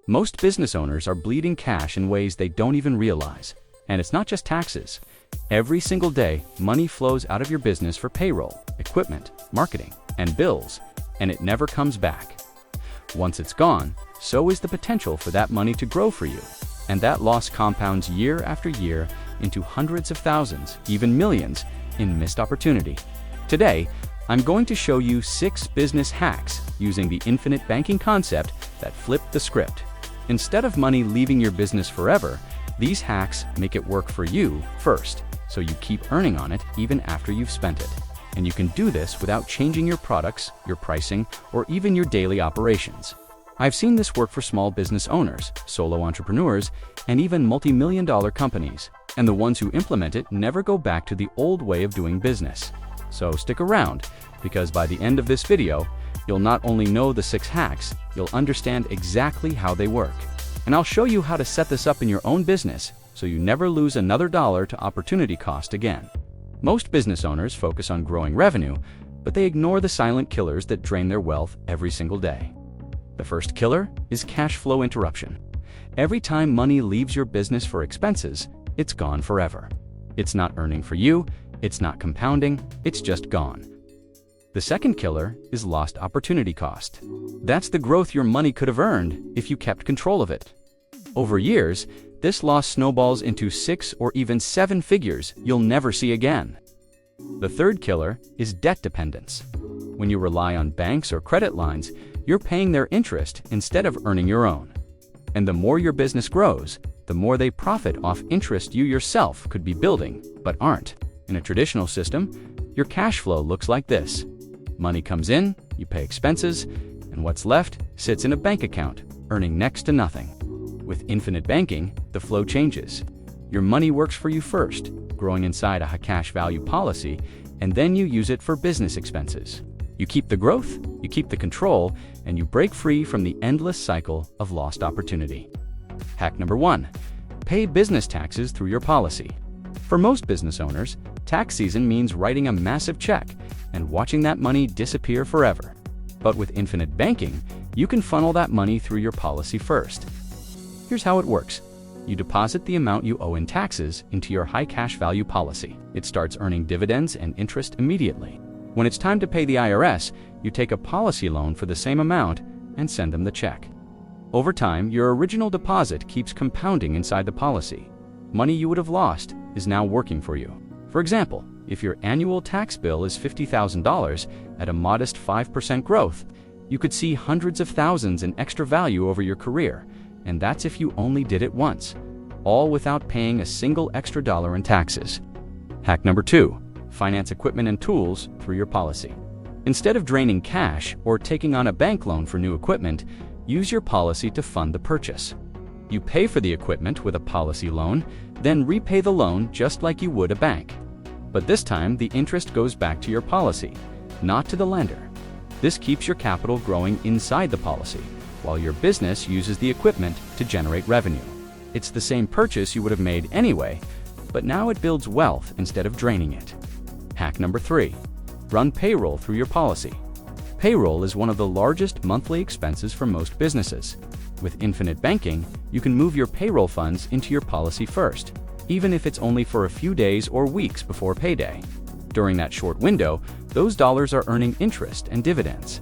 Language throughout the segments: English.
Most business owners are bleeding cash in ways they don't even realize. And it's not just taxes. Every single day, money flows out of your business for payroll, equipment, marketing, and bills, and it never comes back. Once it's gone, so is the potential for that money to grow for you. And that loss compounds year after year into hundreds of thousands, even millions, in missed opportunity. Today, I'm going to show you 6 business hacks using the infinite banking concept that flip the script. Instead of money leaving your business forever, these hacks make it work for you first, so you keep earning on it even after you've spent it. And you can do this without changing your products, your pricing, or even your daily operations. I've seen this work for small business owners, solo entrepreneurs, and even multi-million-dollar companies. And the ones who implement it never go back to the old way of doing business. So stick around, because by the end of this video, you'll not only know the 6 hacks, you'll understand exactly how they work. And I'll show you how to set this up in your own business so you never lose another dollar to opportunity cost again. Most business owners focus on growing revenue, but they ignore the silent killers that drain their wealth every single day. The first killer is cash flow interruption. Every time money leaves your business for expenses, it's gone forever. It's not earning for you, it's not compounding, it's just gone. The second killer is lost opportunity cost. That's the growth your money could have earned if you kept control of it. Over years, this loss snowballs into 6 or even 7 figures you'll never see again. The third killer is debt dependence. When you rely on banks or credit lines, you're paying their interest instead of earning your own. And the more your business grows, the more they profit off interest you yourself could be building, but aren't. In a traditional system, your cash flow looks like this. Money comes in, you pay expenses, and what's left sits in a bank account, earning next to nothing. With infinite banking, the flow changes. Your money works for you first, growing inside a cash value policy, and then you use it for business expenses. You keep the growth, you keep the control, and you break free from the endless cycle of lost opportunity. Hack number 1. Pay business taxes through your policy. For most business owners, tax season means writing a massive check and watching that money disappear forever. But with infinite banking, you can funnel that money through your policy first. Here's how it works. You deposit the amount you owe in taxes into your high cash value policy. It starts earning dividends and interest immediately. When it's time to pay the IRS, you take a policy loan for the same amount and send them the check. Over time, your original deposit keeps compounding inside the policy. Money you would have lost is now working for you. For example, if your annual tax bill is $50,000 at a modest 5% growth, you could see hundreds of thousands in extra value over your career, and that's if you only did it once, all without paying a single extra dollar in taxes. Hack number 2. Finance equipment and tools through your policy. Instead of draining cash or taking on a bank loan for new equipment, use your policy to fund the purchase. You pay for the equipment with a policy loan, then repay the loan just like you would a bank. But this time, the interest goes back to your policy, not to the lender. This keeps your capital growing inside the policy, while your business uses the equipment to generate revenue. It's the same purchase you would have made anyway, but now it builds wealth instead of draining it. Hack number 3. Run payroll through your policy. Payroll is one of the largest monthly expenses for most businesses. With infinite banking, you can move your payroll funds into your policy first, even if it's only for a few days or weeks before payday. During that short window, those dollars are earning interest and dividends.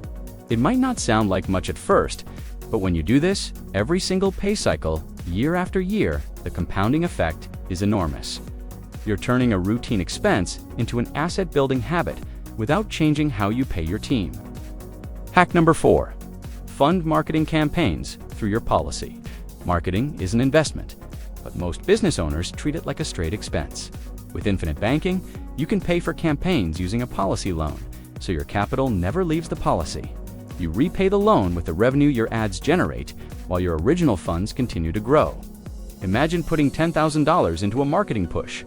It might not sound like much at first, but when you do this, every single pay cycle, year after year, the compounding effect is enormous. You're turning a routine expense into an asset-building habit without changing how you pay your team. Hack number 4. Fund marketing campaigns through your policy. Marketing is an investment, but most business owners treat it like a straight expense. With infinite banking, you can pay for campaigns using a policy loan, so your capital never leaves the policy. You repay the loan with the revenue your ads generate, while your original funds continue to grow. Imagine putting $10,000 into a marketing push.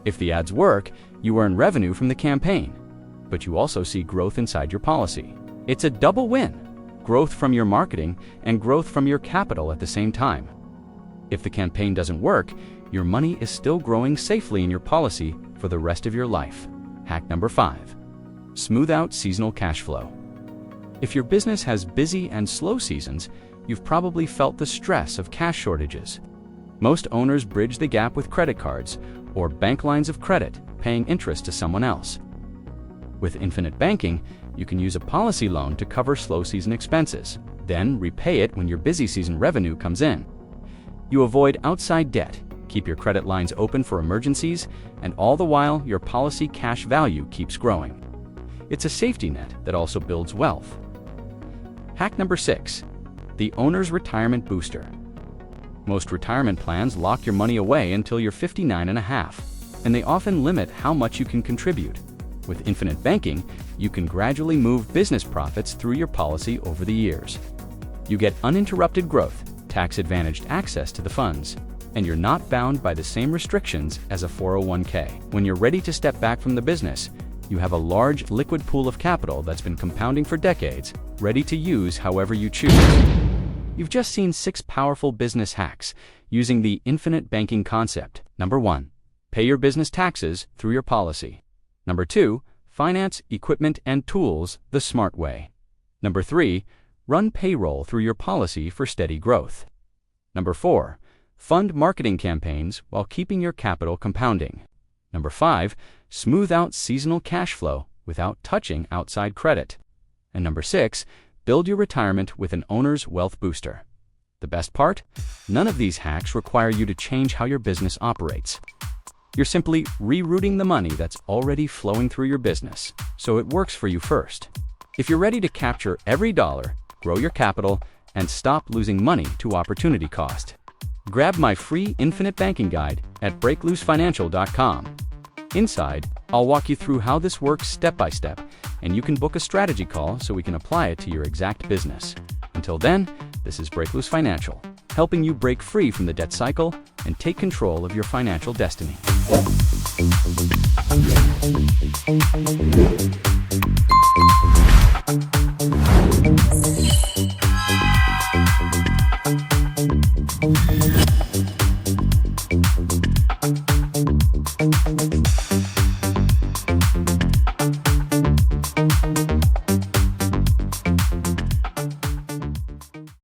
If the ads work, you earn revenue from the campaign, but you also see growth inside your policy. It's a double win. Growth from your marketing and growth from your capital at the same time. If the campaign doesn't work, your money is still growing safely in your policy for the rest of your life. Hack number 5. Smooth out seasonal cash flow. If your business has busy and slow seasons, you've probably felt the stress of cash shortages. Most owners bridge the gap with credit cards or bank lines of credit, paying interest to someone else. With infinite banking, you can use a policy loan to cover slow season expenses, then repay it when your busy season revenue comes in. You avoid outside debt, keep your credit lines open for emergencies, and all the while your policy cash value keeps growing. It's a safety net that also builds wealth. Hack number 6. The Owner's Retirement Booster. Most retirement plans lock your money away until you're 59 and a half, and they often limit how much you can contribute. With infinite banking, you can gradually move business profits through your policy over the years. You get uninterrupted growth, tax-advantaged access to the funds, and you're not bound by the same restrictions as a 401k. When you're ready to step back from the business, you have a large liquid pool of capital that's been compounding for decades, ready to use however you choose. You've just seen 6 powerful business hacks using the infinite banking concept. Number 1. Pay your business taxes through your policy. Number 2. Finance equipment and tools the smart way. Number 3. Run payroll through your policy for steady growth. Number 4. Fund marketing campaigns while keeping your capital compounding. Number 5. Smooth out seasonal cash flow without touching outside credit. And number 6. Build your retirement with an owner's wealth booster. The best part? None of these hacks require you to change how your business operates. You're simply rerouting the money that's already flowing through your business, so it works for you first. If you're ready to capture every dollar, grow your capital, and stop losing money to opportunity cost, grab my free Infinite Banking Guide at BreakLooseFinancial.com. Inside, I'll walk you through how this works step by step, and you can book a strategy call so we can apply it to your exact business. Until then, this is BreakLoose Financial, helping you break free from the debt cycle and take control of your financial destiny.